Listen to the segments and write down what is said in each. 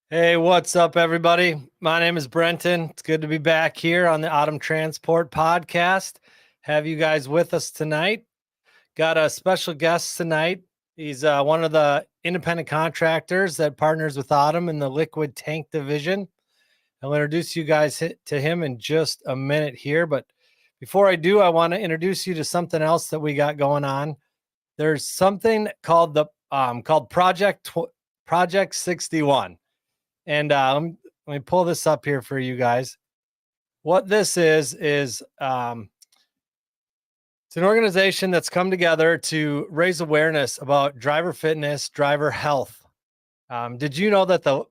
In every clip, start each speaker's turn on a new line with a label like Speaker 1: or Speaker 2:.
Speaker 1: Hey, what's up, everybody? My name is Brenton. It's good to be back here on the Autumn Transport Podcast. Have you guys with us tonight? Got a special guest tonight. He's one of the independent contractors that partners with Autumn in the liquid tank division. I'll introduce you guys to him in just a minute here. But before I do, I want to introduce you to something else that we got going on. There's something called Project 61. And let me pull this up here for you guys. What this is it's an organization that's come together to raise awareness about driver fitness, driver health. Did you know that the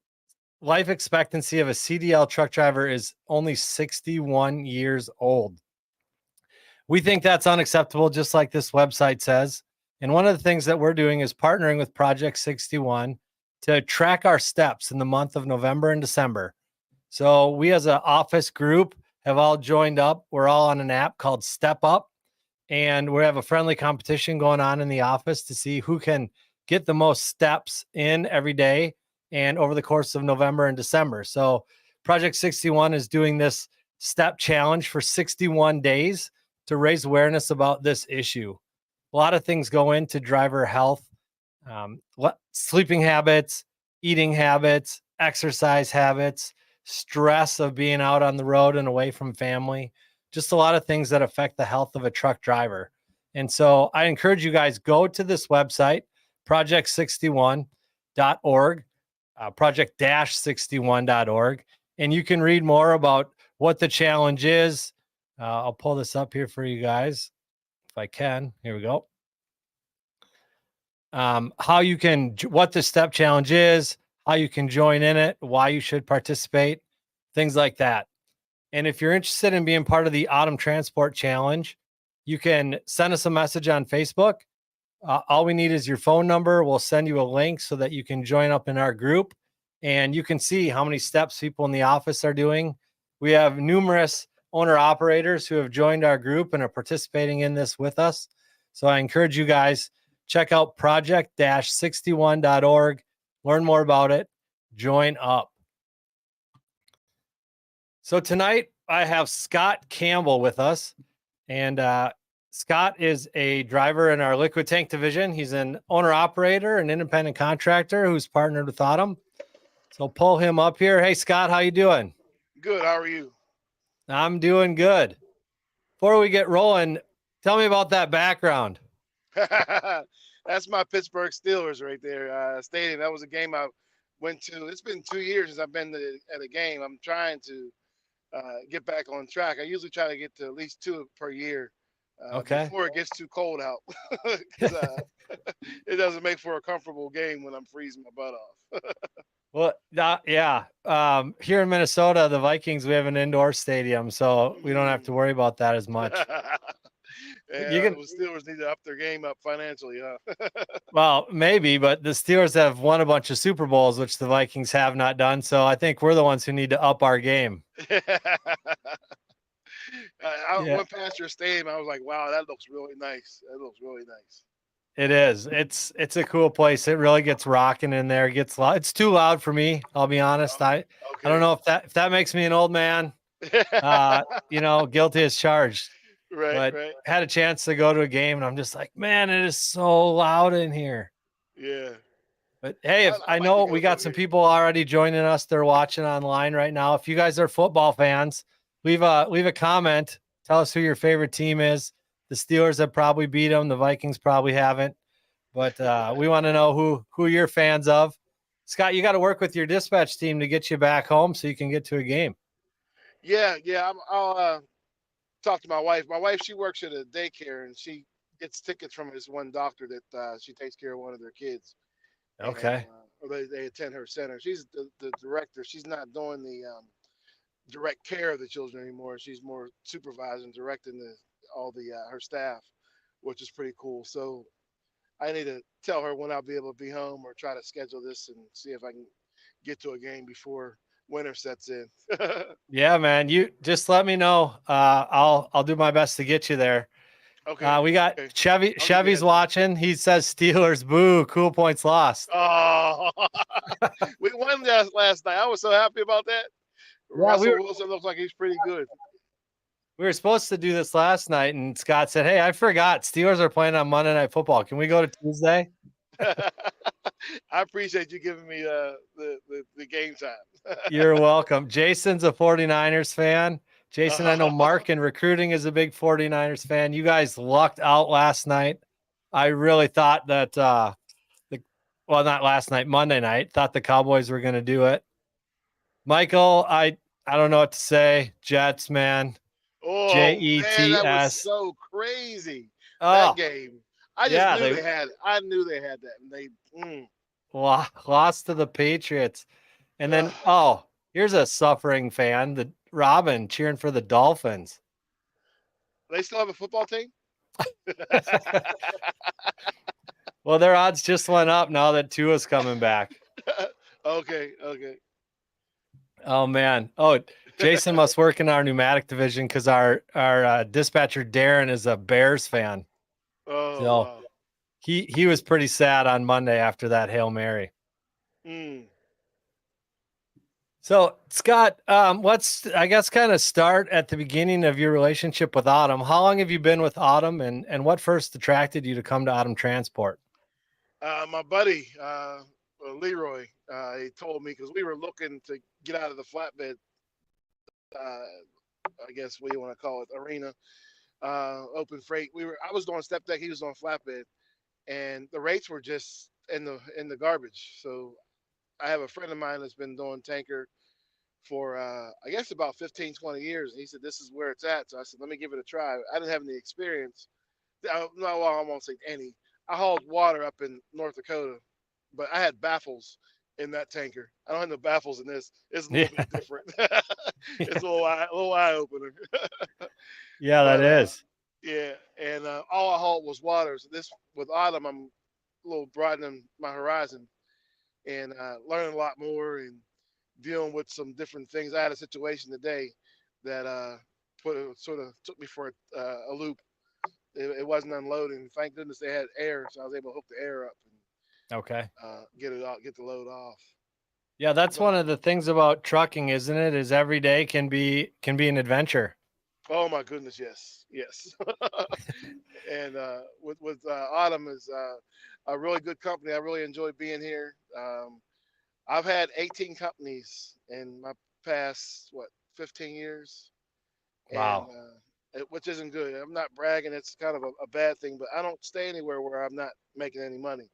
Speaker 1: life expectancy of a CDL truck driver is only 61 years old? We think that's unacceptable, just like this website says. And one of the things that we're doing is partnering with Project 61 to track our steps in the month of November and December. So we as an office group have all joined up. We're all on an app called Step Up, and we have a friendly competition going on in the office to see who can get the most steps in every day and over the course of November and December. So Project 61 is doing this step challenge for 61 days to raise awareness about this issue. A lot of things go into driver health, sleeping habits, eating habits, exercise habits, stress of being out on the road and away from family, just a lot of things that affect the health of a truck driver. And so I encourage you guys, go to this website, project61.org, project-61.org, and you can read more about what the challenge is. I'll pull this up here for you guys if I can. Here we go. What the step challenge is, how you can join in it, why you should participate, things like that. And if you're interested in being part of the Autumn Transport Challenge, you can send us a message on Facebook. All we need is your phone number. We'll send you a link so that you can join up in our group, and you can see how many steps people in the office are doing. We have numerous owner operators who have joined our group and are participating in this with us. So I encourage you guys, check out project-61.org, learn more about it, join up. So tonight I have Scott Campbell with us, and Scott is a driver in our liquid tank division. He's an owner operator, an independent contractor who's partnered with Autumn. So pull him up here. Hey, Scott, how you doing?
Speaker 2: Good. How are you?
Speaker 1: I'm doing good. Before we get rolling, tell me about that background.
Speaker 2: That's my Pittsburgh Steelers right there. Stadium. That was a game I went to. It's been 2 years since I've been at a game. I'm trying to get back on track. I usually try to get to at least two per year before it gets too cold out. 'Cause, it doesn't make for a comfortable game when I'm freezing my butt off.
Speaker 1: Well, yeah. Here in Minnesota, the Vikings, we have an indoor stadium, so we don't have to worry about that as much. You
Speaker 2: Yeah,
Speaker 1: can,
Speaker 2: the Steelers need to up their game up financially, huh?
Speaker 1: well, maybe, but the Steelers have won a bunch of Super Bowls, which the Vikings have not done. So I think we're the ones who need to up our game.
Speaker 2: I
Speaker 1: Yeah,
Speaker 2: went past your stadium. I was like, wow, that looks really nice. That looks really nice.
Speaker 1: it is. It's a cool place. It really gets rocking in there. It gets loud. It's too loud for me. I'll be honest. I don't
Speaker 2: Okay.
Speaker 1: know if that makes me an old man. Guilty as charged.
Speaker 2: Right,
Speaker 1: But
Speaker 2: right.
Speaker 1: had a chance to go to a game, and I'm just like, man, it is so loud in here.
Speaker 2: Yeah.
Speaker 1: But hey, if
Speaker 2: I
Speaker 1: I
Speaker 2: like to
Speaker 1: know
Speaker 2: go
Speaker 1: we
Speaker 2: to a
Speaker 1: got some
Speaker 2: game.
Speaker 1: people already joining us, they're watching online right now. If you guys are football fans, leave a comment. Tell us who your favorite team is. The Steelers have probably beat them. The Vikings probably haven't. But we want to know who you're fans of. Scott, you got to work with your dispatch team to get you back home so you can get to a game.
Speaker 2: Yeah, yeah. I'll talk to my wife. My wife, she works at a daycare, and she gets tickets from this one doctor that she takes care of one of their kids. And
Speaker 1: Okay.
Speaker 2: or they attend her center. She's the director. She's not doing the direct care of the children anymore. She's more supervising, directing all the her staff, which is pretty cool. So I need to tell her when I'll be able to be home, or try to schedule this and see if I can get to a game before winter sets in.
Speaker 1: Yeah, man. You just let me know. I'll do my best to get you there.
Speaker 2: Okay.
Speaker 1: We got
Speaker 2: Okay.
Speaker 1: Chevy.
Speaker 2: I'll give you a
Speaker 1: Chevy's
Speaker 2: heads up.
Speaker 1: watching. He says Steelers, boo, cool points lost.
Speaker 2: Oh, we won last night. I was so happy about that.
Speaker 1: Yeah,
Speaker 2: Russell Wilson looks like he's pretty good.
Speaker 1: we were supposed to do this last night, and Scott said, "Hey, I forgot. Steelers are playing on Monday Night Football. Can we go to Tuesday?"
Speaker 2: I appreciate you giving me the game time.
Speaker 1: You're welcome. Jason's a 49ers fan. Jason, I know Mark in recruiting is a big 49ers fan. You guys lucked out last night. I really thought that not last night, Monday night, thought the Cowboys were going to do it. Michael, I don't know what to say. Jets, man.
Speaker 2: Oh man, that was
Speaker 1: Jets.
Speaker 2: so crazy. That
Speaker 1: Oh,
Speaker 2: game. I just
Speaker 1: yeah,
Speaker 2: knew
Speaker 1: they
Speaker 2: they had it. I knew they had that. And they
Speaker 1: lost to the Patriots. And then,
Speaker 2: ugh.
Speaker 1: here's a suffering fan, the Robin cheering for the Dolphins.
Speaker 2: They still have a football team?
Speaker 1: Well, their odds just went up now that Tua's coming back.
Speaker 2: Okay, okay.
Speaker 1: Oh man. Oh, Jason must work in our pneumatic division because our dispatcher Darren is a Bears fan.
Speaker 2: Oh
Speaker 1: So
Speaker 2: wow.
Speaker 1: he was pretty sad on Monday after that Hail Mary.
Speaker 2: Mm.
Speaker 1: So Scott, let's I guess kind of start at the beginning of your relationship with Autumn. How long have you been with Autumn, and what first attracted you to come to Autumn Transport?
Speaker 2: My buddy, Leroy, he told me because we were looking to get out of the flatbed, I guess what you want to call it, arena, open freight. I was doing step deck, he was on flatbed, and the rates were just in the garbage. So I have a friend of mine that's been doing tanker for I guess about 15, 20 years. And he said this is where it's at. So I said, let me give it a try. I didn't have any experience. No, well, I won't say any. I hauled water up in North Dakota, but I had baffles in that tanker. I don't have no baffles in this. It's a
Speaker 1: Yeah,
Speaker 2: little bit different. It's a little eye opener.
Speaker 1: yeah, that
Speaker 2: But
Speaker 1: is.
Speaker 2: yeah, and all I hauled was water. So this with Autumn, I'm a little broadening my horizon and learning a lot more and dealing with some different things. I had a situation today that sort of took me for a loop. It wasn't unloading. Thank goodness they had air, so I was able to hook the air up
Speaker 1: Okay.
Speaker 2: and get it out, get the load off.
Speaker 1: Yeah, that's
Speaker 2: But
Speaker 1: one of the things about trucking, isn't it? Is every day can be an adventure.
Speaker 2: oh my goodness, yes, yes. And with Autumn is a really good company. I really enjoy being here. I've had 18 companies in my past 15 years, and
Speaker 1: Wow.
Speaker 2: which isn't good. I'm not bragging; it's kind of a bad thing. But I don't stay anywhere where I'm not making any money,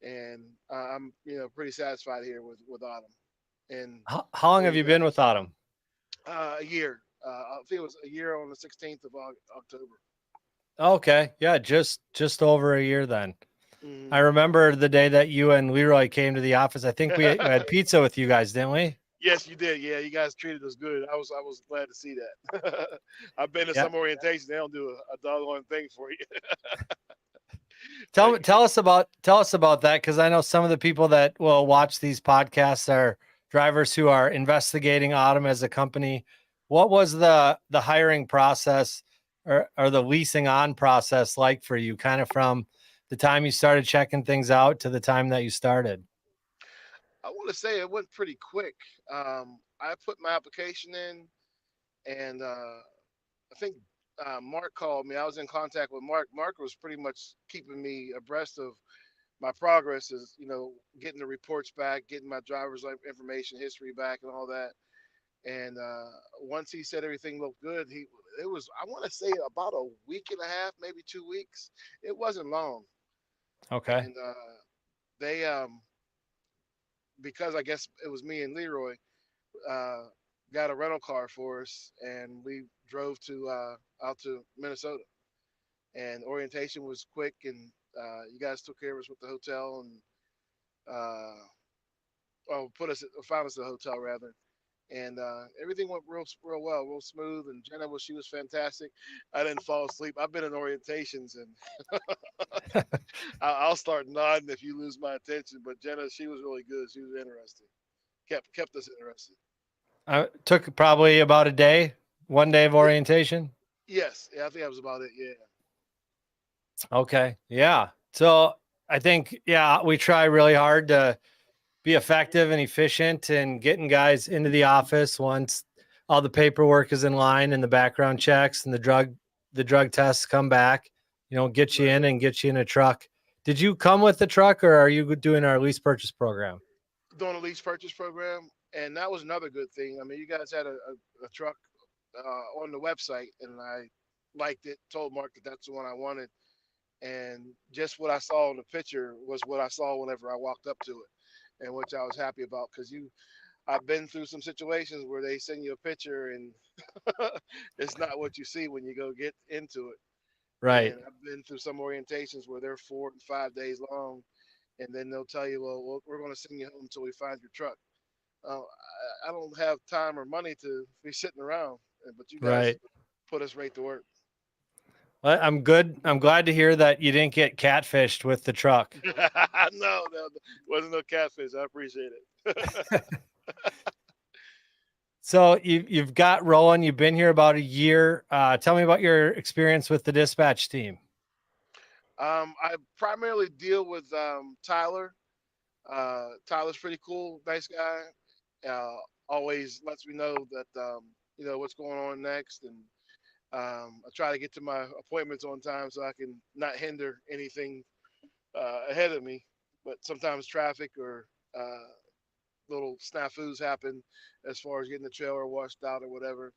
Speaker 2: and I'm pretty satisfied here with Autumn. And
Speaker 1: How long have
Speaker 2: there's
Speaker 1: you been with Autumn?
Speaker 2: a year. I think it was a year on the 16th of October.
Speaker 1: Okay. Yeah, just over a year then. I
Speaker 2: Mm.
Speaker 1: remember the day that you and Leroy came to the office. I think we had pizza with you guys, didn't we?
Speaker 2: Yes, you did. Yeah, you guys treated us good. I was glad to see that. I've been to
Speaker 1: Yeah.
Speaker 2: some orientations; they don't do a doggone thing for you.
Speaker 1: Tell
Speaker 2: Like,
Speaker 1: tell us about tell us about that, because I know some of the people that will watch these podcasts are drivers who are investigating Autumn as a company. What was the hiring process or the leasing on process like for you, kind of from the time you started checking things out to the time that you started?
Speaker 2: I want to say it went pretty quick. I put my application in, and I think Mark called me. I was in contact with Mark. Mark was pretty much keeping me abreast of my progress, is getting the reports back, getting my driver's life information history back, and all that. And once he said everything looked good, it was, I want to say, about a week and a half, maybe 2 weeks. It wasn't long,
Speaker 1: Okay.
Speaker 2: and they because I guess it was me and Leroy, uh, got a rental car for us, and we drove to out to Minnesota. And orientation was quick, and you guys took care of us with the hotel, and uh, found us a hotel rather, and everything went real well, real smooth. And Jenna she was fantastic. I didn't fall asleep. I've been in orientations, and I'll start nodding if you lose my attention. But Jenna, she was really good. She was interesting. Kept us interested.
Speaker 1: Took probably about a day, 1 day of
Speaker 2: Yeah,
Speaker 1: orientation.
Speaker 2: yes, yeah, I think that was about it. Yeah.
Speaker 1: Okay. Yeah. So I think, yeah, we try really hard to be effective and efficient and getting guys into the office once all the paperwork is in line and the background checks and the drug tests come back, get you
Speaker 2: Right.
Speaker 1: in and get you in a truck. Did you come with the truck or are you doing our lease purchase program?
Speaker 2: Doing a lease purchase program, and that was another good thing. I mean, you guys had a truck on the website, and I liked it. Told Mark that that's the one I wanted, and just what I saw in the picture was what I saw whenever I walked up to it, and which I was happy about because I've been through some situations where they send you a picture and it's not what you see when you go get into it.
Speaker 1: Right.
Speaker 2: And I've been through some orientations where they're 4 and 5 days long, and then they'll tell you, well, we're going to send you home until we find your truck. I don't have time or money to be sitting around, but you guys
Speaker 1: Right.
Speaker 2: put us right to work.
Speaker 1: Well, I'm good. I'm glad to hear that you didn't get catfished with the truck.
Speaker 2: No, wasn't no catfish. I appreciate it.
Speaker 1: So you've got rolling. You've been here about a year. Tell me about your experience with the dispatch team.
Speaker 2: I primarily deal with Tyler. Tyler's pretty cool, nice guy. Always lets me know that what's going on next, and I try to get to my appointments on time so I can not hinder anything ahead of me. But sometimes traffic or little snafus happen as far as getting the trailer washed out or whatever.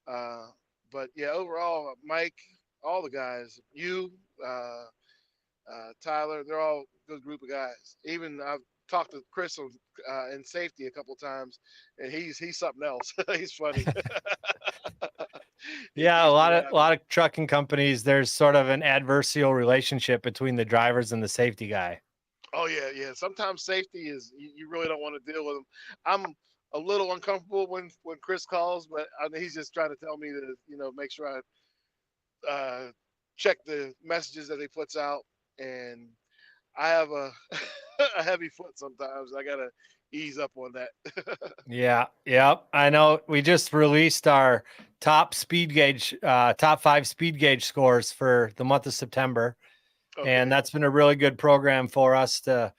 Speaker 2: Uh, but yeah, overall, Mike, all the guys, uh, Tyler, they're all a good group of guys. Even I've talked to Chris in safety a couple times, and he's something else. He's funny. He
Speaker 1: Yeah, a
Speaker 2: keeps me
Speaker 1: lot of a
Speaker 2: laughing.
Speaker 1: lot of trucking companies, there's sort of an adversarial relationship between the drivers and the safety guy.
Speaker 2: Oh yeah, yeah. Sometimes safety is you really don't want to deal with him. I'm a little uncomfortable when Chris calls, but I mean, he's just trying to tell me to make sure I check the messages that he puts out, and I have a a heavy foot sometimes. I gotta ease up on that.
Speaker 1: Yeah, yeah. I know we just released our top 5 speed gauge scores for the month of September. And
Speaker 2: Okay,
Speaker 1: that's been a really good program for us to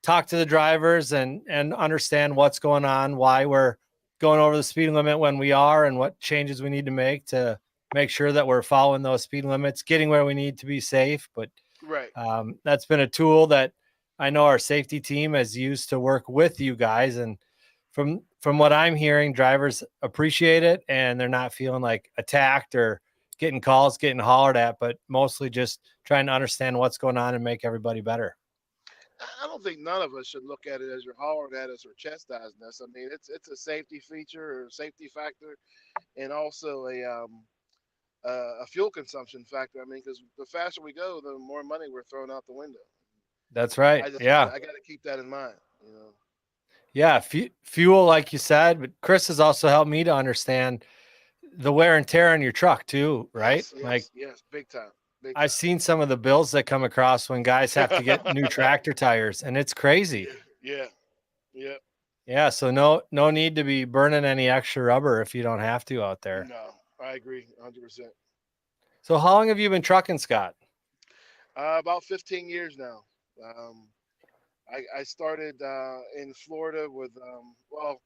Speaker 1: talk to the drivers and understand what's going on, why we're going over the speed limit when we are, and what changes we need to make sure that we're following those speed limits, getting where we need to be safe. But
Speaker 2: right.
Speaker 1: that's been a tool that I know our safety team has used to work with you guys. And from what I'm hearing, drivers appreciate it and they're not feeling like attacked or getting calls, getting hollered at, but mostly just trying to understand what's going on and make everybody better.
Speaker 2: I don't think none of us should look at it as you're hollering at us or chastising us. I mean, it's a safety feature or a safety factor, and also a fuel consumption factor. I mean, because the faster we go, the more money we're throwing out the window.
Speaker 1: That's right.
Speaker 2: I just
Speaker 1: Yeah.
Speaker 2: I got to keep that in mind. You know.
Speaker 1: Yeah. Fuel, like you said, but Chris has also helped me to understand the wear and tear on your truck too, right?
Speaker 2: Yes,
Speaker 1: Like
Speaker 2: yes, yes. Big time. Big
Speaker 1: I've seen some of the bills that come across when guys have to get new
Speaker 2: time.
Speaker 1: tractor tires and it's crazy.
Speaker 2: Yeah, yeah, yeah.
Speaker 1: Yeah, so no need to be burning any extra rubber if you don't have to out there.
Speaker 2: No, I agree 100%.
Speaker 1: So how long have you been trucking, Scott?
Speaker 2: About 15 years now. Um, I started in Florida with, well,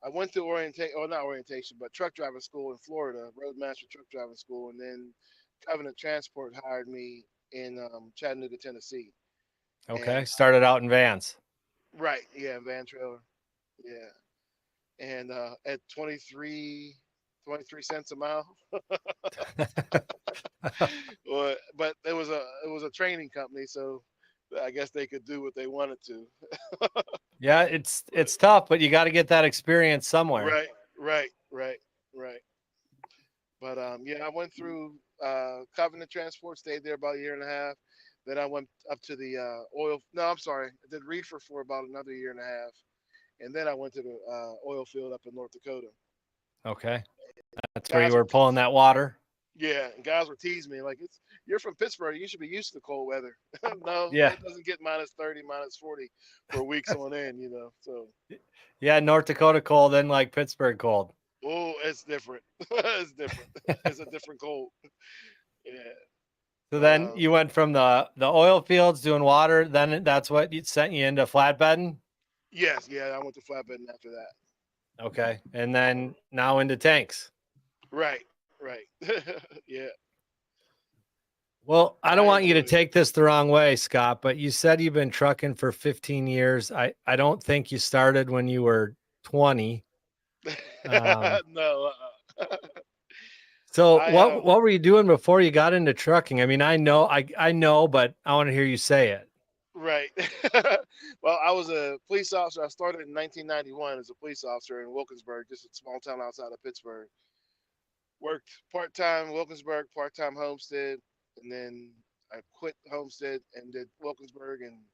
Speaker 2: I went to orientation, or not orientation, but truck driving school in Florida, Roadmaster Truck Driving School, and then Covenant Transport hired me in Chattanooga, Tennessee.
Speaker 1: Okay,
Speaker 2: And
Speaker 1: started out in vans.
Speaker 2: right, yeah, van trailer, yeah. And at 23 cents a mile, but it was a training company, so I guess they could do what they wanted to.
Speaker 1: Yeah, it's tough, but you got to get that experience somewhere.
Speaker 2: Right, right, right, right. But yeah, I went through Covenant Transport, stayed there about a year and a half. Then I went up to the oil. No, I'm sorry, I did reefer for about another year and a half, and then I went to the oil field up in North Dakota.
Speaker 1: Okay, that's where you
Speaker 2: Guys were
Speaker 1: were pulling that water.
Speaker 2: yeah, and guys were teasing me like you're from Pittsburgh, you should be used to the cold weather. No,
Speaker 1: Yeah,
Speaker 2: it doesn't get -30, -40 for weeks on end. So
Speaker 1: yeah, North Dakota cold, then like Pittsburgh cold.
Speaker 2: oh, it's different. It's different. It's a different cold. Yeah.
Speaker 1: So
Speaker 2: But
Speaker 1: then you went from the oil fields doing water, then that's what sent you into flatbedding?
Speaker 2: yes, yeah, I went to flatbedding after that.
Speaker 1: Okay. And then now into tanks.
Speaker 2: Right, right. Yeah,
Speaker 1: Well, I
Speaker 2: but
Speaker 1: don't
Speaker 2: I
Speaker 1: want you to
Speaker 2: enjoyed it.
Speaker 1: take this the wrong way, Scott, but you said you've been trucking for 15 years. I don't think you started when you were 20. Um,
Speaker 2: No,
Speaker 1: so
Speaker 2: I
Speaker 1: what were you doing before you got into trucking? I mean, I know, but I want to hear you say it.
Speaker 2: right. Well, I was a police officer. I started in 1991 as a police officer in Wilkinsburg, just a small town outside of Pittsburgh. Worked part time Wilkinsburg, part time Homestead, and then I quit Homestead and did Wilkinsburg and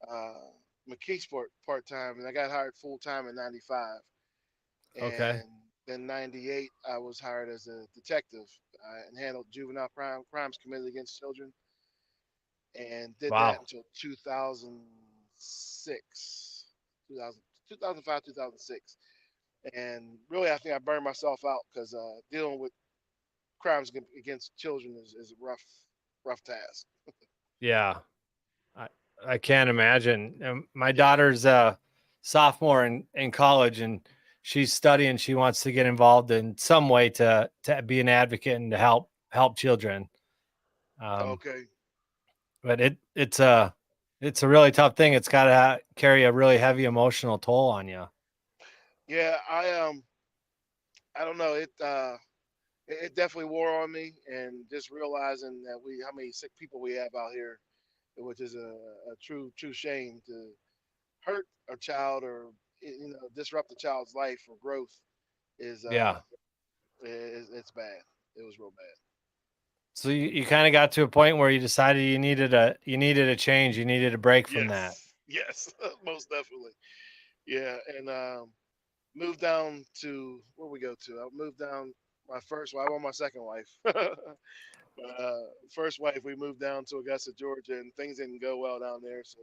Speaker 2: uh, McKeesport part time, and I got hired full time in '95.
Speaker 1: Okay.
Speaker 2: And then '98, I was hired as a detective and handled juvenile crimes committed against children, and did that
Speaker 1: Wow.
Speaker 2: until 2006, 2000, 2005, 2006. And really, I think I burned myself out because dealing with crimes against children is a rough task.
Speaker 1: Yeah. I I can't imagine. My
Speaker 2: Yeah.
Speaker 1: daughter's a sophomore in college, and she's studying. She wants to get involved in some way to be an advocate and to help children. Um,
Speaker 2: Okay.
Speaker 1: but it's a really tough thing. It's got to carry a really heavy emotional toll on you.
Speaker 2: Yeah, I don't know. It definitely wore on me, and just realizing that we how many sick people we have out here, which is a true shame to hurt a child or disrupt a child's life or growth is
Speaker 1: Yeah.
Speaker 2: it's bad. It was real bad.
Speaker 1: So you kind of got to a point where you decided you needed a change. You needed a break from that.
Speaker 2: Yes, yes, most definitely. Yeah, and moved down to where we go to. I moved down my first wife, well, my second wife. First wife, we moved down to Augusta, Georgia, and things didn't go well down there. So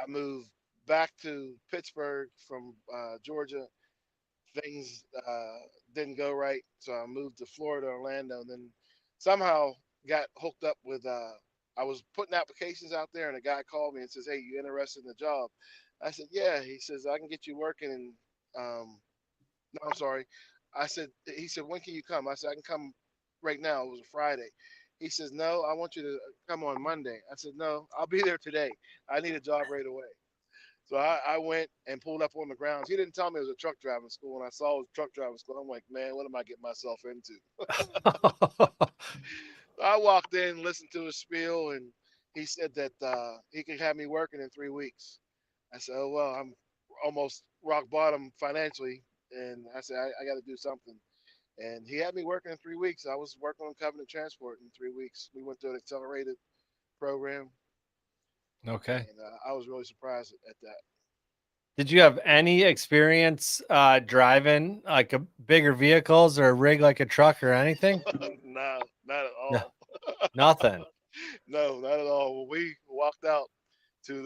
Speaker 2: I moved back to Pittsburgh from Georgia. Things didn't go right, so I moved to Florida, Orlando, and then somehow got hooked up with. I was putting applications out there, and a guy called me and says, "Hey, you interested in the job?" I said, "Yeah." He says, "I can get you working." And no, I'm sorry. I said, he said, "When can you come?" I said, "I can come right now." It was a Friday. He says, "No, I want you to come on Monday." I said, "No, I'll be there today. I need a job right away." So I went and pulled up on the grounds. He didn't tell me it was a truck driving school, and I saw it was truck driving school. I'm like, man, what am I getting myself into? So I walked in, listened to his spiel, and he said that he could have me working in 3 weeks. I said, oh well, I'm almost rock bottom financially, and I said I got to do something. And he had me working in 3 weeks. I was working on Covenant Transport in 3 weeks. We went through an accelerated program,
Speaker 1: Okay.
Speaker 2: and I was really surprised at that.
Speaker 1: Did you have any experience driving like a bigger vehicles or a rig like a truck or anything?
Speaker 2: No, not at
Speaker 1: No,
Speaker 2: all.
Speaker 1: nothing.
Speaker 2: No, not at all. When we walked out to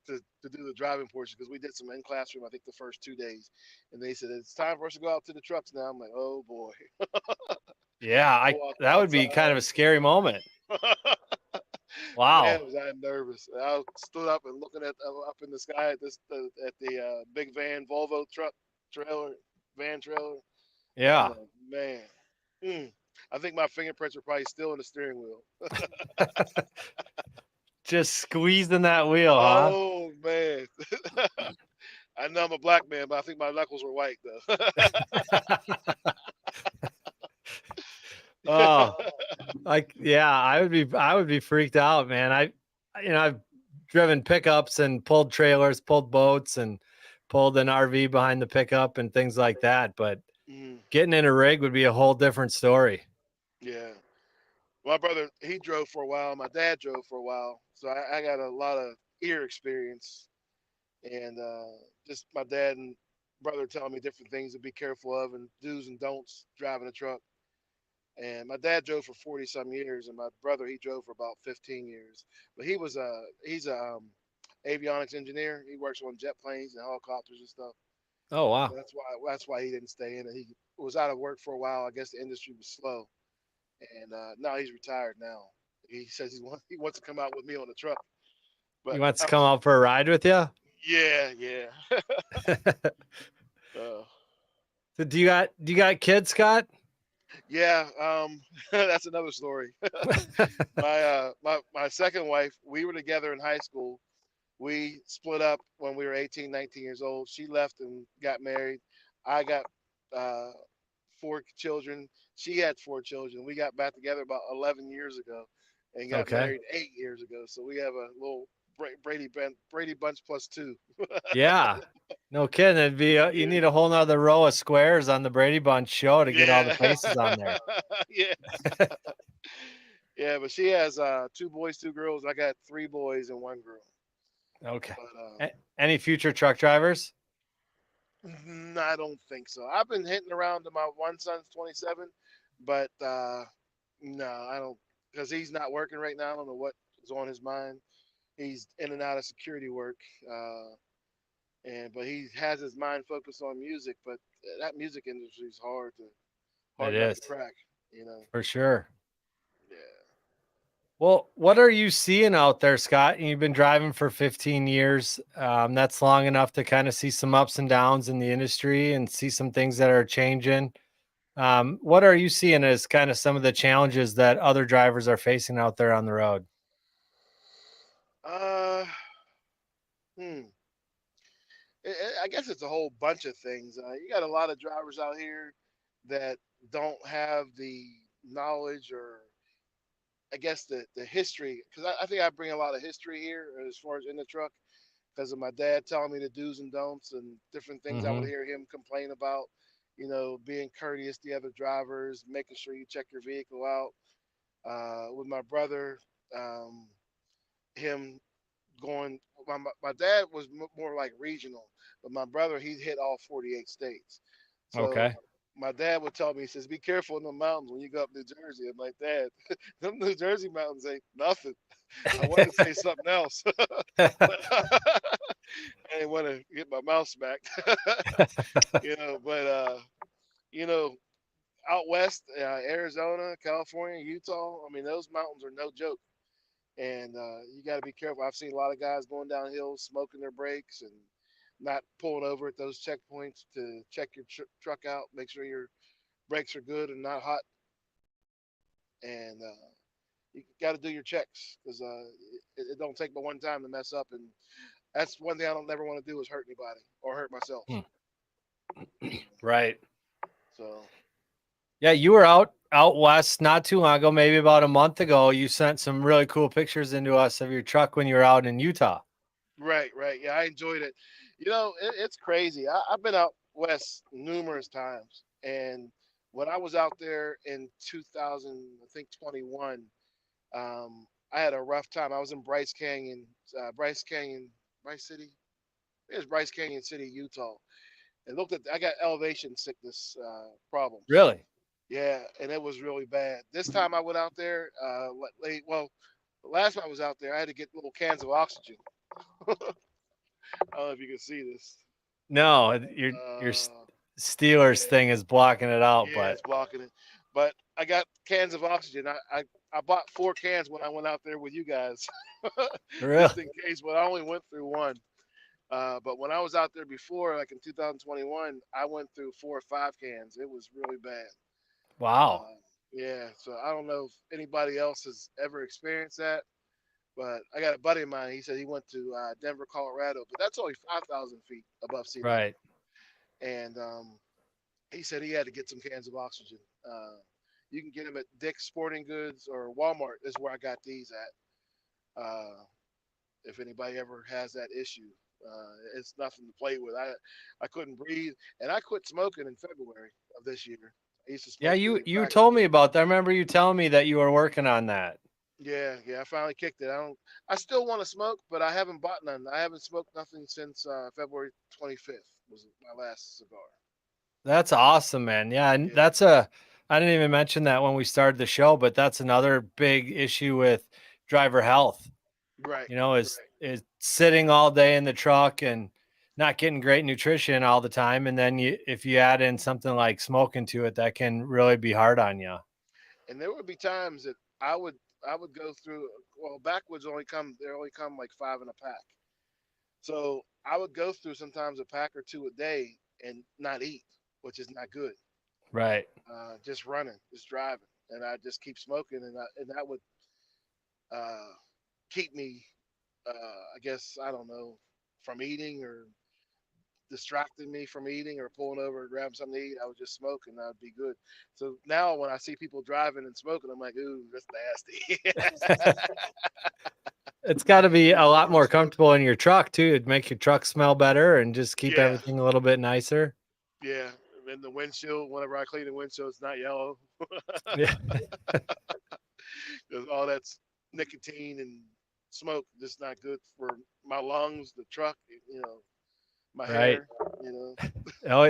Speaker 2: do the driving portion, because we did some in classroom, I think the first 2 days, and they said it's time for us to go out to the trucks now. I'm like, oh boy.
Speaker 1: Yeah,
Speaker 2: I
Speaker 1: I
Speaker 2: walked
Speaker 1: that would be kind of a scary moment.
Speaker 2: outside. Man,
Speaker 1: Wow.
Speaker 2: was I nervous. I stood up and looking at up in the sky at this at the big van Volvo truck trailer van trailer. I'm
Speaker 1: Yeah.
Speaker 2: like, man, hmm. I think my fingerprints are probably still in the steering wheel.
Speaker 1: Just squeezing that wheel, huh?
Speaker 2: Oh man, I know I'm a black man, but I think my knuckles were white though.
Speaker 1: Oh, like yeah, I would be freaked out, man. I've driven pickups and pulled trailers, pulled boats and pulled an RV behind the pickup and things like that, but
Speaker 2: Mm,
Speaker 1: getting in a rig would be a whole different story.
Speaker 2: yeah, my brother he drove for a while. My dad drove for a while, so I got a lot of ear experience and just my dad and brother telling me different things to be careful of and do's and don'ts driving a truck. And my dad drove for 40 some years, and my brother he drove for about 15 years. But he's a avionics engineer. He works on jet planes and helicopters and stuff.
Speaker 1: Oh,
Speaker 2: So
Speaker 1: wow.
Speaker 2: that's why he didn't stay in it. He was out of work for a while. I guess the industry was slow, and now he's retired now. He says he wants to come out with me on the truck.
Speaker 1: He
Speaker 2: But
Speaker 1: wants to
Speaker 2: I'm
Speaker 1: come out for a ride with you.
Speaker 2: yeah, yeah. uh,
Speaker 1: So do you got kids, Scott?
Speaker 2: yeah, that's another story. My second wife, we were together in high school. We split up when we were 18, 19 years old. She left and got married. I got uh, four children. She had four children. We got back together about 11 years ago and got
Speaker 1: Okay.
Speaker 2: married 8 years ago. So we have a little Brady Bunch plus two.
Speaker 1: Yeah. No kidding. It'd be you need a whole nother row of squares on the Brady Bunch show to get all the
Speaker 2: Yeah.
Speaker 1: faces on there.
Speaker 2: Yeah. Yeah, but she has two boys, two girls. I got three boys and one girl.
Speaker 1: Okay.
Speaker 2: But
Speaker 1: Any future truck drivers?
Speaker 2: I don't think so. I've been hitting around to my one son's 27, but no, I don't, because he's not working right now. I don't know what is on his mind. He's in and out of security work, but he has his mind focused on music. But that music industry is
Speaker 1: It
Speaker 2: hard nut
Speaker 1: is
Speaker 2: to crack. You know.
Speaker 1: for sure.
Speaker 2: Yeah.
Speaker 1: Well, what are you seeing out there, Scott? You've been driving for 15 years. That's long enough to kind of see some ups and downs in the industry and see some things that are changing. What are you seeing as kind of some of the challenges that other drivers are facing out there on the road?
Speaker 2: Uh, hmm. I guess it's a whole bunch of things. You got a lot of drivers out here that don't have the knowledge or I guess the history because I think I bring a lot of history here as far as in the truck because of my dad telling me the do's and don'ts and different things I would
Speaker 1: Hmm.
Speaker 2: hear him complain about. You know, being courteous to other drivers, making sure you check your vehicle out. With my brother, um, him going. My dad was more like regional, but my brother he hit all 48 states. So
Speaker 1: Okay.
Speaker 2: my dad would tell me, he says, "Be careful in the mountains when you go up New Jersey." I'm like, "Dad, them New Jersey mountains ain't nothing." I wanted to say something else, but I didn't want to get my mouth smacked, But you know, out west, Arizona, California, Utah. I mean, those mountains are no joke, and you got to be careful. I've seen a lot of guys going down hills, smoking their brakes, and not pulling over at those checkpoints to check your truck out, make sure your brakes are good and not hot, and you got to do your checks because it don't take but one time to mess up, and that's one thing I don't never want to do is hurt anybody or hurt myself.
Speaker 1: Hmm. Right.
Speaker 2: So
Speaker 1: Yeah, you were out west not too long ago, maybe about a month ago. You sent some really cool pictures into us of your truck when you were out in Utah.
Speaker 2: right, right, yeah, I enjoyed it. It's crazy. I've been out west numerous times, and when I was out there in 2000, I think 21, I had a rough time. I was in Bryce Canyon, Bryce City. It was Bryce Canyon City, Utah. And I got elevation sickness problems.
Speaker 1: Really?
Speaker 2: Yeah, and it was really bad. This time I went out there, well, the last time I was out there, I had to get little cans of oxygen. I don't know if you can see this.
Speaker 1: No, your
Speaker 2: Uh,
Speaker 1: Steelers
Speaker 2: yeah,
Speaker 1: thing is blocking it out,
Speaker 2: yeah,
Speaker 1: but
Speaker 2: it's blocking it. But I got cans of oxygen. I bought 4 cans when I went out there with you guys,
Speaker 1: really?
Speaker 2: just in case. But I only went through one. But when I was out there before, like in 2021, I went through 4 or 5 cans. It was really bad.
Speaker 1: Wow.
Speaker 2: Uh, yeah, so I don't know if anybody else has ever experienced that, but I got a buddy of mine. He said he went to Denver, Colorado, but that's only 5,000 feet above sea level,
Speaker 1: Right.
Speaker 2: and he said he had to get some cans of oxygen. You can get them at Dick's Sporting Goods or Walmart. Is where I got these at. If anybody ever has that issue, it's nothing to play with. I couldn't breathe, and I quit smoking in February of this year. I used to
Speaker 1: Yeah,
Speaker 2: smoke weed
Speaker 1: you
Speaker 2: and
Speaker 1: you
Speaker 2: crack.
Speaker 1: told me about that. I remember you telling me that you were working on that.
Speaker 2: Yeah, yeah, I finally kicked it. I don't. I still want to smoke, but I haven't bought none. I haven't smoked nothing since February 25th was my last cigar.
Speaker 1: That's awesome, man. Yeah, and
Speaker 2: Yeah,
Speaker 1: I didn't even mention that when we started the show, but that's another big issue with driver health.
Speaker 2: right,
Speaker 1: Is
Speaker 2: right.
Speaker 1: sitting all day in the truck and not getting great nutrition all the time, and then if you add in something like smoking to it, that can really be hard on you.
Speaker 2: And there would be times that I would I would go through. Well, backwoods only come like five in a pack. So I would go through sometimes a pack or two a day and not eat, which is not good.
Speaker 1: Right.
Speaker 2: Just running, just driving, and I just keep smoking, and that would uh, keep me, I guess I don't know, from eating or distracting me from eating or pulling over and grabbing something to eat. I would just smoke and that'd be good. So now when I see people driving and smoking, I'm like, ooh, that's nasty.
Speaker 1: It's got to be a lot more comfortable in your truck too. It'd make your truck smell better and just keep
Speaker 2: Yeah,
Speaker 1: everything a little bit nicer.
Speaker 2: yeah. And the windshield, whenever I clean the windshield, it's not yellow.
Speaker 1: Yeah.
Speaker 2: Because all that's nicotine and smoke just not good for my lungs, the truck, my
Speaker 1: Right.
Speaker 2: hair, you know.
Speaker 1: Oh,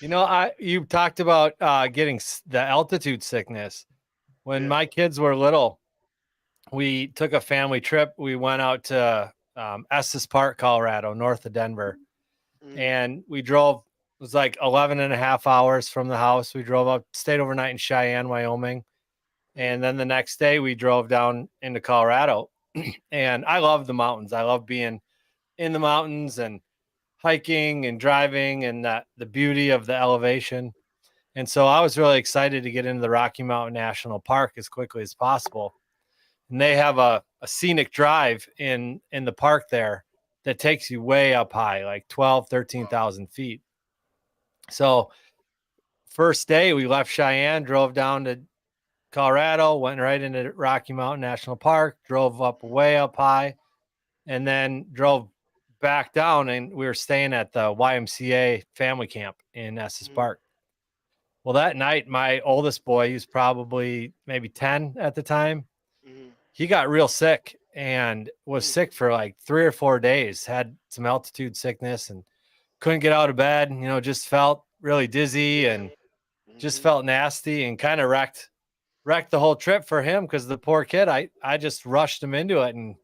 Speaker 1: yeah. You talked about getting the altitude sickness. When
Speaker 2: Yeah.
Speaker 1: my kids were little, we took a family trip. We went out to Estes Park, Colorado, north of Denver.
Speaker 2: Mm,
Speaker 1: And we drove, it was like 11 and a half hours from the house. We drove up, stayed overnight in Cheyenne, Wyoming.
Speaker 2: mm,
Speaker 1: And then the next day we drove down into Colorado. And I love the mountains. I love being in the mountains and hiking and driving and the beauty of the elevation. And so I was really excited to get into the Rocky Mountain National Park as quickly as possible. And they have a scenic drive in the park there that takes you way up high, like 12,
Speaker 2: wow.
Speaker 1: 13,000 feet. So first day we left Cheyenne, drove down to Colorado, went right into Rocky Mountain National Park, drove up way up high, and then drove back down. And we were staying at the YMCA family camp in Estes
Speaker 2: Mm,
Speaker 1: Park. Well, that night, my oldest boy, he was probably maybe 10 at the time,
Speaker 2: mm,
Speaker 1: he got real sick and was
Speaker 2: mm.
Speaker 1: sick for like 3 or 4 days, had some altitude sickness and couldn't get out of bed, just felt really dizzy
Speaker 2: Yeah.
Speaker 1: and just
Speaker 2: Hmm.
Speaker 1: felt nasty and kind of wrecked the whole trip for him because the poor kid, I just rushed him into it and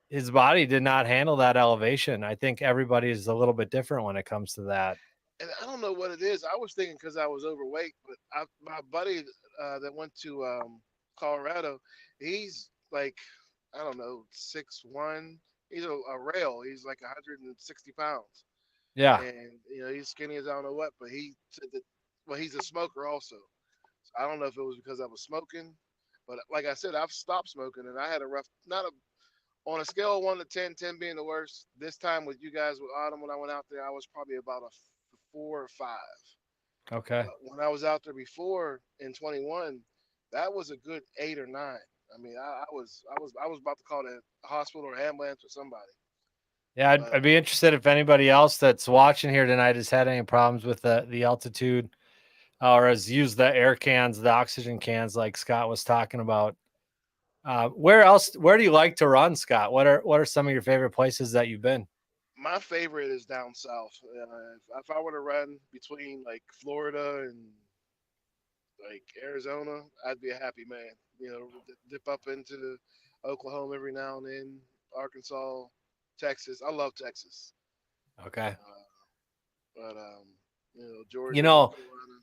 Speaker 1: his body did not handle that elevation. I think everybody is a little bit different when it comes to that.
Speaker 2: And I don't know what it is. I was thinking because I was overweight, but my buddy that went to Colorado, he's like, I don't know, 6'1". He's a rail. He's like 160 pounds,
Speaker 1: Yeah.
Speaker 2: and he's skinny as I don't know what. But he said that, well, he's a smoker also. So I don't know if it was because I was smoking, but like I said, I've stopped smoking, and I had a rough, not a on a scale of 1 to 10, 10 being the worst. This time with you guys with Autumn, when I went out there, I was probably about a 4 or 5.
Speaker 1: Okay.
Speaker 2: But when I was out there before in 21, that was a good 8 or 9. I mean, I was about to call the hospital or ambulance or somebody.
Speaker 1: Yeah,
Speaker 2: But
Speaker 1: I'd be interested if anybody else that's watching here tonight has had any problems with the altitude or has used the air cans, the oxygen cans, like Scott was talking about. Where do you like to run, Scott? What are some of your favorite places that you've been?
Speaker 2: my favorite is down south. If I were to run between like Florida and like Arizona, I'd be a happy man. Dip up into Oklahoma every now and then, Arkansas, Texas. I love Texas,
Speaker 1: Okay.
Speaker 2: but
Speaker 1: You
Speaker 2: Georgia, North
Speaker 1: know,
Speaker 2: Carolina.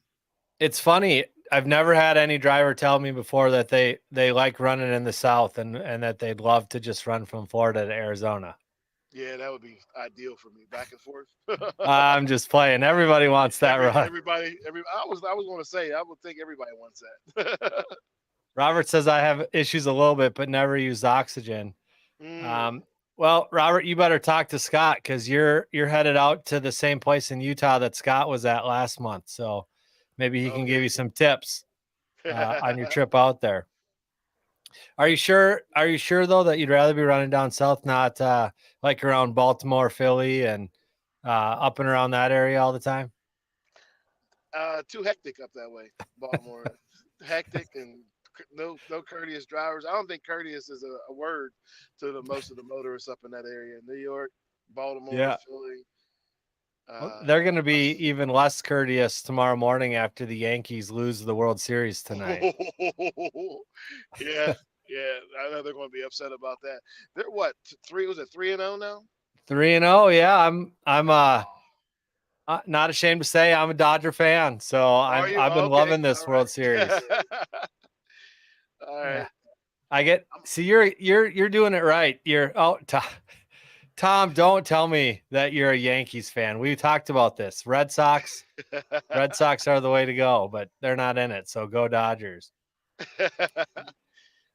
Speaker 1: it's funny. I've never had any driver tell me before that they like running in the South and that they'd love to just run from Florida to Arizona.
Speaker 2: Yeah, that would be ideal for me. Back and forth.
Speaker 1: I'm just playing. Everybody wants that run.
Speaker 2: Every. I was going to say. I would think everybody wants that.
Speaker 1: Robert says I have issues a little bit, but never used oxygen.
Speaker 2: Mm,
Speaker 1: Um, well, Robert, you better talk to Scott because you're headed out to the same place in Utah that Scott was at last month. So maybe he can give
Speaker 2: okay.
Speaker 1: you some tips on your trip out there. Are you sure? Are you sure though that you'd rather be running down south, not like around Baltimore, Philly, and up and around that area all the time?
Speaker 2: Too hectic up that way, Baltimore. Hectic and no courteous drivers. I don't think courteous is a word to the most of the motorists up in that area. New York, Baltimore,
Speaker 1: Yeah.
Speaker 2: Philly.
Speaker 1: Well, they're going to be
Speaker 2: Us.
Speaker 1: even less courteous tomorrow morning after the Yankees lose the World Series tonight.
Speaker 2: Yeah, yeah. I know they're going to be upset about that. They're what, three? Was it 3-0 now?
Speaker 1: 3-0. Yeah, I'm not ashamed to say I'm a Dodger fan, so
Speaker 2: Are you?
Speaker 1: I've been
Speaker 2: Okay,
Speaker 1: loving this
Speaker 2: all
Speaker 1: World Series.
Speaker 2: right. All
Speaker 1: Yeah.
Speaker 2: right.
Speaker 1: See, you're doing it right. Tom, don't tell me that you're a Yankees fan. We talked about this. Red Sox are the way to go, but they're not in it. So go Dodgers.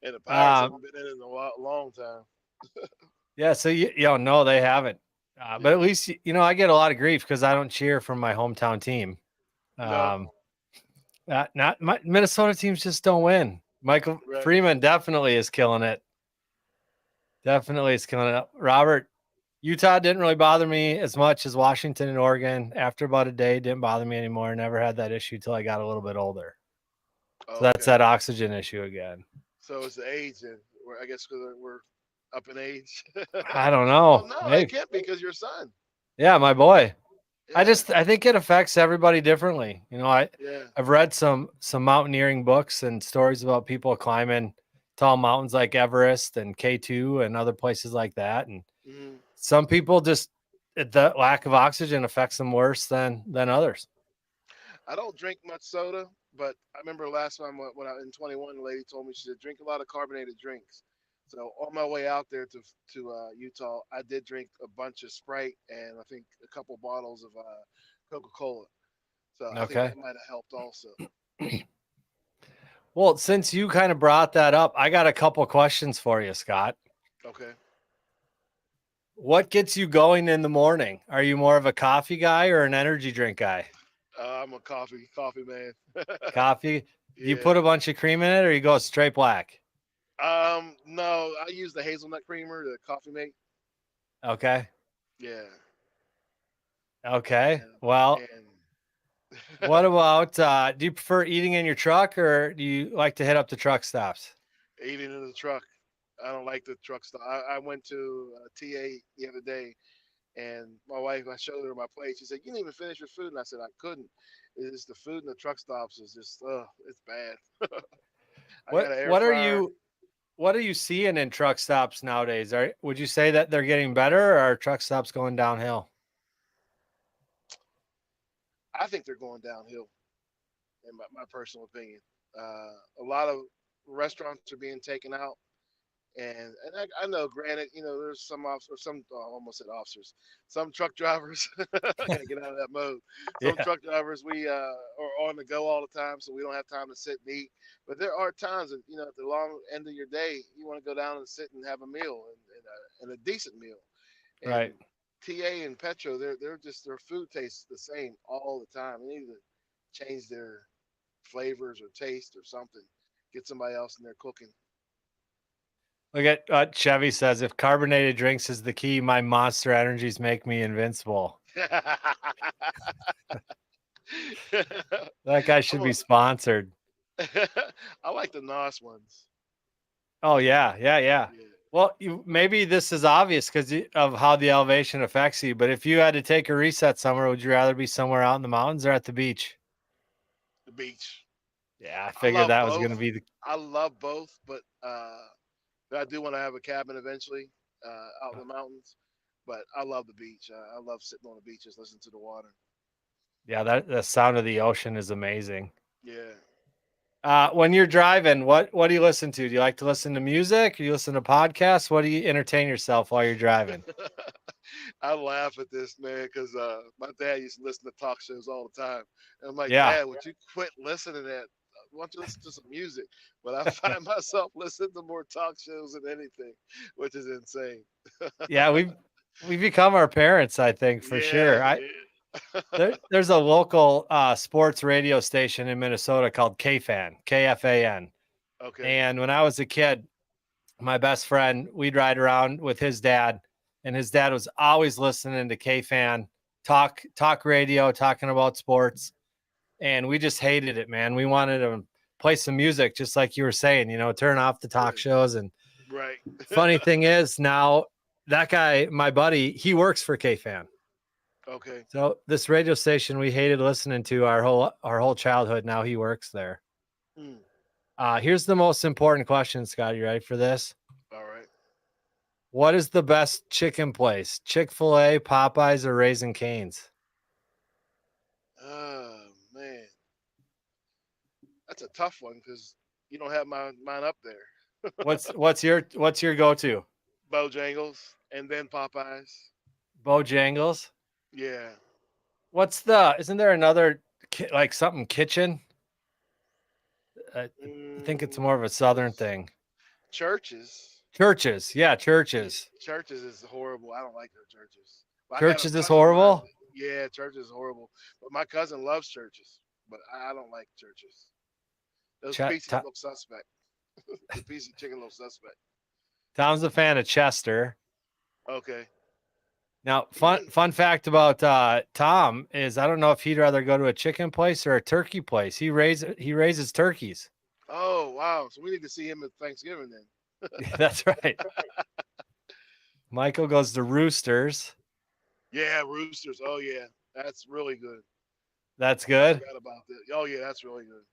Speaker 2: And the Pirates
Speaker 1: Um,
Speaker 2: haven't been in it in a long time.
Speaker 1: yeah. So no, they haven't. But at
Speaker 2: Yeah.
Speaker 1: least I get a lot of grief because I don't cheer for my hometown team.
Speaker 2: No.
Speaker 1: Um, not my Minnesota teams just don't win. Michael
Speaker 2: Right.
Speaker 1: Freeman definitely is killing it. Definitely is killing it. Robert, Utah didn't really bother me as much as Washington and Oregon. After about a day, didn't bother me anymore. Never had that issue till I got a little bit older. So that's
Speaker 2: Okay.
Speaker 1: that oxygen issue again.
Speaker 2: So it's the age, and I guess because we're up in age.
Speaker 1: I don't
Speaker 2: Well,
Speaker 1: know.
Speaker 2: no, it
Speaker 1: Maybe.
Speaker 2: can't be because your son.
Speaker 1: Yeah, my boy.
Speaker 2: Yeah.
Speaker 1: I think it affects everybody differently.
Speaker 2: Yeah.
Speaker 1: I've read some mountaineering books and stories about people climbing tall mountains like Everest and K2 and other places like that. And
Speaker 2: Mhm.
Speaker 1: some people just the lack of oxygen affects them worse than others.
Speaker 2: I don't drink much soda, but I remember last time when I in 21, the lady told me she said drink a lot of carbonated drinks. So on my way out there to Utah, I did drink a bunch of Sprite and I think a couple bottles of Coca-Cola. So I think
Speaker 1: Okay.
Speaker 2: that might have helped also.
Speaker 1: Well, since you kind of brought that up, I got a couple questions for you, Scott.
Speaker 2: Okay.
Speaker 1: What gets you going in the morning? Are you more of a coffee guy or an energy drink guy?
Speaker 2: I'm a coffee man.
Speaker 1: Coffee. Do you
Speaker 2: Yeah.
Speaker 1: put a bunch of cream in it or you go straight black?
Speaker 2: No, I use the hazelnut creamer, the coffee mate.
Speaker 1: Okay.
Speaker 2: Yeah.
Speaker 1: Okay.
Speaker 2: And
Speaker 1: Well,
Speaker 2: and
Speaker 1: what about do you prefer eating in your truck or do you like to hit up the truck stops?
Speaker 2: eating in the truck. I don't like the truck stop. I went to TA the other day, and my wife, I showed her my plate. She said, "You didn't even finish your food," and I said, "I couldn't. It's the food in the truck stops is just, it's bad." I got
Speaker 1: What
Speaker 2: an air
Speaker 1: what are
Speaker 2: fryer.
Speaker 1: you what are you seeing in truck stops nowadays? Would you say that they're getting better or are truck stops going downhill?
Speaker 2: I think they're going downhill, in my personal opinion. A lot of restaurants are being taken out. And I know, granted, there's some officers, I almost said officers, some truck drivers. I gotta get out of that mode. Some
Speaker 1: Yeah.
Speaker 2: truck drivers we are on the go all the time, so we don't have time to sit and eat. But there are times that at the long end of your day, you want to go down and sit and have a meal and a decent meal.
Speaker 1: Right.
Speaker 2: And TA and Petro, they're just their food tastes the same all the time. They need to change their flavors or taste or something. Get somebody else in there cooking.
Speaker 1: Look at what Chevy says. If carbonated drinks is the key, my Monster Energies make me invincible. That guy should
Speaker 2: I'm
Speaker 1: be sponsored.
Speaker 2: I like the NOS ones.
Speaker 1: Oh yeah, yeah, yeah.
Speaker 2: Yeah.
Speaker 1: Well, maybe this is obvious because of how the elevation affects you. But if you had to take a reset somewhere, would you rather be somewhere out in the mountains or at the beach?
Speaker 2: The beach.
Speaker 1: Yeah, I
Speaker 2: I
Speaker 1: figured
Speaker 2: love
Speaker 1: that was going
Speaker 2: both.
Speaker 1: to be the.
Speaker 2: I love both, but I do want to have a cabin eventually out in the mountains. But I love the beach. I love sitting on the beaches, listening to the water.
Speaker 1: Yeah, that the sound of the ocean is amazing.
Speaker 2: Yeah.
Speaker 1: When you're driving, what do you listen to? Do you like to listen to music? Do you listen to podcasts? What do you entertain yourself while you're driving?
Speaker 2: I laugh at this, man, because my dad used to listen to talk shows all the time. And I'm like,
Speaker 1: Yeah.
Speaker 2: Dad, would you quit listening to that? Why don't you listen to some music? But I find myself listening to more talk shows than anything, which is insane.
Speaker 1: Yeah, we've become our parents, I think, for
Speaker 2: Yeah,
Speaker 1: sure.
Speaker 2: yeah.
Speaker 1: There's a local sports radio station in Minnesota called KFAN, KFAN.
Speaker 2: Okay.
Speaker 1: And when I was a kid, my best friend, we'd ride around with his dad, and his dad was always listening to KFAN talk radio, talking about sports. And we just hated it, man. We wanted to play some music, just like you were saying, turn off the talk shows. And
Speaker 2: Right.
Speaker 1: funny thing is now that guy, my buddy, he works for KFAN.
Speaker 2: Okay.
Speaker 1: So this radio station we hated listening to our whole childhood. Now he works there.
Speaker 2: Mm.
Speaker 1: Here's the most important question, Scott. You ready for this?
Speaker 2: All right.
Speaker 1: What is the best chicken place? Chick-fil-A, Popeyes, or Raising Cane's?
Speaker 2: Oh man, that's a tough one because You don't have mine up there.
Speaker 1: What's your go-to?
Speaker 2: Bojangles and then Popeyes.
Speaker 1: Bojangles.
Speaker 2: Yeah.
Speaker 1: Isn't there another like something kitchen? I think it's more of a southern
Speaker 2: There's
Speaker 1: thing.
Speaker 2: churches.
Speaker 1: Churches. Yeah,
Speaker 2: Yeah,
Speaker 1: churches.
Speaker 2: churches is horrible. I don't like their churches. But I got a
Speaker 1: Churches is
Speaker 2: cousin of mine.
Speaker 1: horrible.
Speaker 2: Yeah, churches is horrible. But my cousin loves churches. But I don't like churches. Those
Speaker 1: Ch-
Speaker 2: pieces look suspect. The piece of chicken looks suspect.
Speaker 1: Tom's a fan of Chester.
Speaker 2: Okay.
Speaker 1: Now, fun fact about Tom is I don't know if he'd rather go to a chicken place or a turkey place. He raises turkeys.
Speaker 2: Oh wow. So we need to see him at Thanksgiving then.
Speaker 1: That's right. Michael goes to roosters.
Speaker 2: Yeah, roosters. Oh yeah, that's really good.
Speaker 1: That's
Speaker 2: I
Speaker 1: good.
Speaker 2: forgot about that. Oh yeah, that's really good.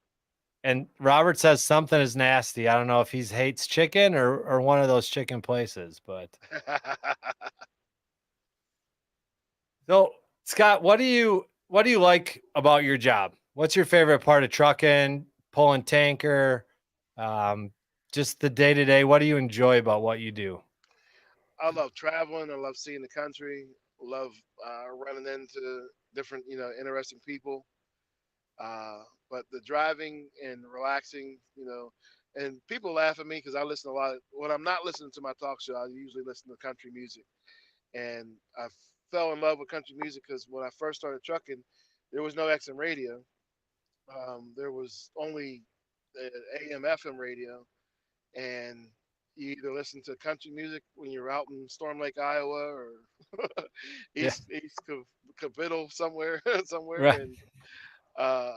Speaker 1: And Robert says something is nasty. I don't know if he hates chicken or one of those chicken places, but so Scott, what do you like about your job? What's your favorite part of trucking, pulling tanker, um, just the day to day? What do you enjoy about what you do?
Speaker 2: I love traveling. I love seeing the country. Love running into different, interesting people. But the driving and relaxing, and people laugh at me because I listen a lot. When I'm not listening to my talk show, I usually listen to country music. And I fell in love with country music because when I first started trucking, there was no XM radio. There was only AM FM radio, and you either listen to country music when you're out in Storm Lake, Iowa, or
Speaker 1: Yeah,
Speaker 2: East Capitol somewhere, somewhere,
Speaker 1: right,
Speaker 2: and uh,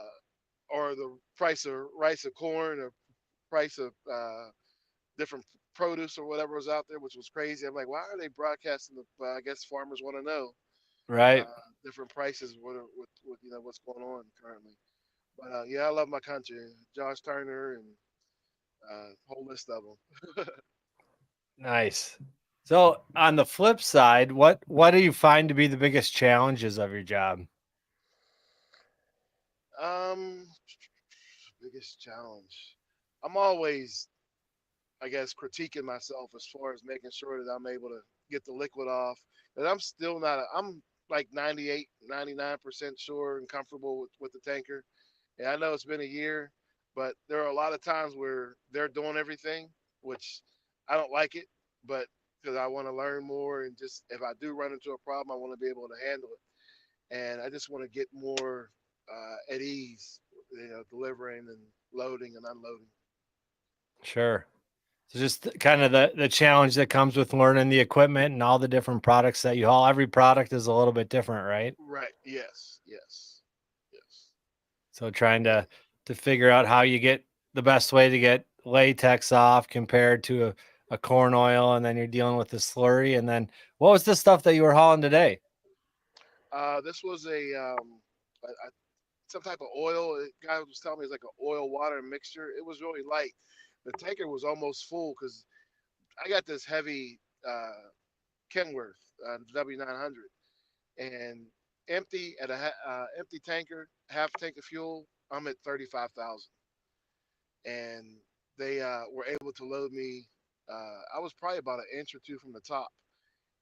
Speaker 2: or the price of rice or corn, or price of different produce or whatever was out there, which was crazy. I'm like, why are they broadcasting the? I guess farmers want to know uh,
Speaker 1: right.
Speaker 2: different prices, what what's going on currently. But yeah, I love my country. Josh Turner and whole list of them.
Speaker 1: Nice. So on the flip side, what do you find to be the biggest challenges of your job?
Speaker 2: um, biggest challenge. I'm always, I guess, critiquing myself as far as making sure that I'm able to get the liquid off. And I'm still not. I'm like 98, 99% sure and comfortable with the tanker. And I know it's been a year, but there are a lot of times where they're doing everything, which I don't like it, but because I want to learn more and just if I do run into a problem, I want to be able to handle it. And I just want to get more at ease, delivering and loading and unloading.
Speaker 1: Sure. So just kind of the challenge that comes with learning the equipment and all the different products that you haul. Every product is a little bit different, right?
Speaker 2: Right. Yes. Yes. Yes.
Speaker 1: So trying
Speaker 2: Yeah.
Speaker 1: to figure out how you get the best way to get latex off compared to a corn oil, and then you're dealing with the slurry. And then what was the stuff that you were hauling today?
Speaker 2: This was some type of oil. The guy was telling me it's like an oil water mixture. It was really light. The tanker was almost full because I got this heavy Kenworth W900 and empty at empty tanker, half tank of fuel. I'm at 35,000, and they were able to load me. I was probably about an inch or two from the top,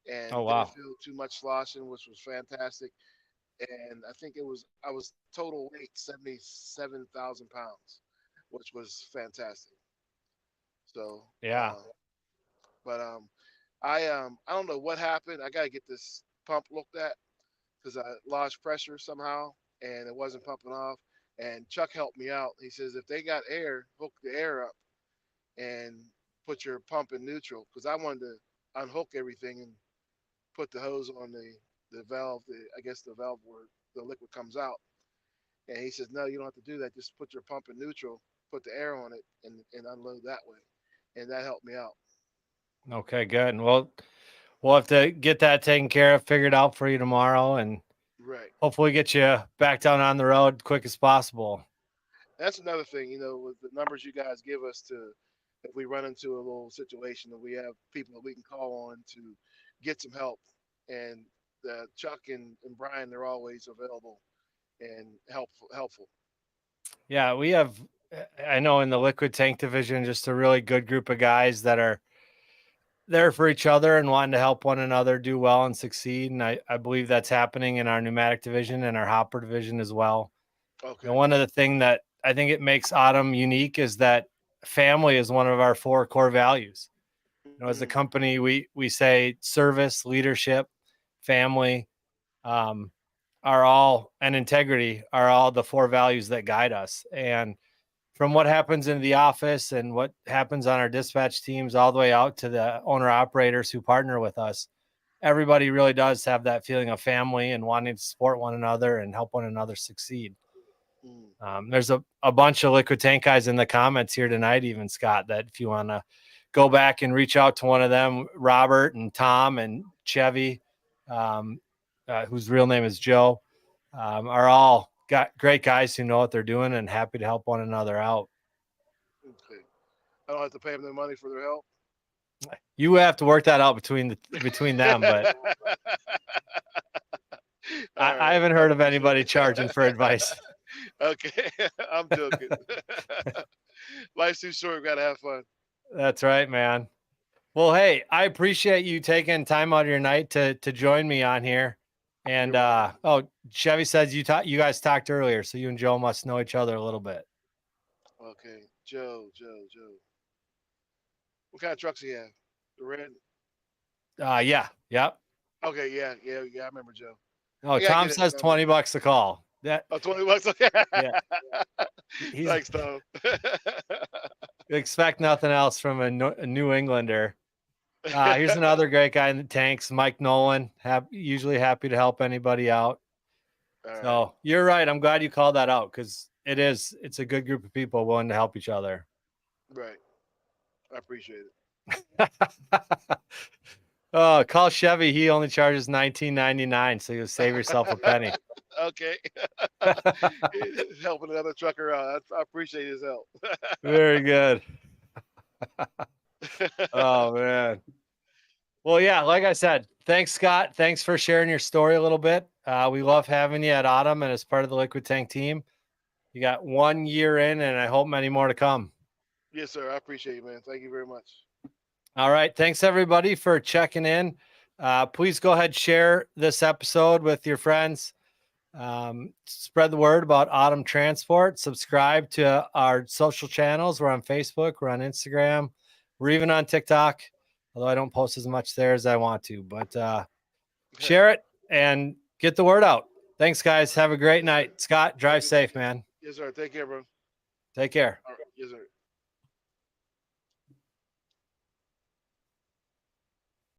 Speaker 1: Oh
Speaker 2: and didn't
Speaker 1: wow.
Speaker 2: feel too much sloshing, which was fantastic. And I think I was total weight 77,000 pounds, which was fantastic. So,
Speaker 1: Yeah.
Speaker 2: I don't know what happened. I got to get this pump looked at because I lost pressure somehow and it wasn't pumping off. And Chuck helped me out. He says if they got air, hook the air up and put your pump in neutral because I wanted to unhook everything and put the hose on the valve. I guess the valve where the liquid comes out. And he says no, you don't have to do that. Just put your pump in neutral, put the air on it, and unload that way. And that helped me out.
Speaker 1: Okay, good. And we'll have to get that taken care of, figured out for you tomorrow, and
Speaker 2: Right.
Speaker 1: hopefully get you back down on the road quick as possible.
Speaker 2: That's another thing, with the numbers you guys give us to, if we run into a little situation, that we have people that we can call on to get some help. And Chuck and Brian, they're always available and helpful.
Speaker 1: Yeah, we have I know in the liquid tank division, just a really good group of guys that are there for each other and wanting to help one another do well and succeed. And I believe that's happening in our pneumatic division and our hopper division as well.
Speaker 2: Okay.
Speaker 1: And one of the things that I think it makes Autumn unique is that family is one of our 4 core values. As a company, we say service, leadership, family, are all, and integrity are all the 4 values that guide us. And from what happens in the office and what happens on our dispatch teams, all the way out to the owner operators who partner with us, everybody really does have that feeling of family and wanting to support one another and help one another succeed. There's a bunch of liquid tank guys in the comments here tonight, even Scott, that if you want to go back and reach out to one of them, Robert and Tom and Chevy, whose real name is Joe, are all got great guys who know what they're doing and happy to help one another out.
Speaker 2: Okay. I don't have to pay them their money for their help.
Speaker 1: You have to work that out between them, but I haven't heard of anybody charging for advice.
Speaker 2: Okay, I'm joking. Life's too short. We gotta have fun.
Speaker 1: That's right, man. Well, hey, I appreciate you taking time out of your night to join me on here. And Chevy says you guys talked earlier, so you and Joe must know each other a little bit.
Speaker 2: Okay, Joe. What kind of trucks he have? The red.
Speaker 1: Yeah, yep.
Speaker 2: Okay, yeah. I remember Joe.
Speaker 1: Oh, Tom says $20 a call. That
Speaker 2: $20. Okay.
Speaker 1: Yeah.
Speaker 2: Thanks, Tom.
Speaker 1: Expect nothing else from a New Englander. Here's another great guy in the tanks, Mike Nolan. Usually happy to help anybody out. So you're right. I'm glad you called that out because it's a good group of people willing to help each other.
Speaker 2: Right. I appreciate
Speaker 1: it. Oh, call Chevy. He only charges $19.99, so you'll save yourself a penny.
Speaker 2: Okay. Helping another trucker out. I appreciate his help.
Speaker 1: Very good. Oh, man. Well, yeah, like I said, thanks, Scott. Thanks for sharing your story a little bit. We love having you at Autumn and as part of the Liquid Tank team. You got 1 year in, and I hope many more to come.
Speaker 2: Yes, sir. I appreciate you, man. Thank you very much.
Speaker 1: All right. Thanks, everybody, for checking in. Please go ahead, share this episode with your friends. Spread the word about Autumn Transport. Subscribe to our social channels. We're on Facebook. We're on Instagram. We're even on TikTok, although I don't post as much there as I want to. But share it and get the word out. Thanks, guys. Have a great night. Scott, drive safe, man.
Speaker 2: Yes, sir. Take care, bro.
Speaker 1: Take care.
Speaker 2: All right. Yes, sir.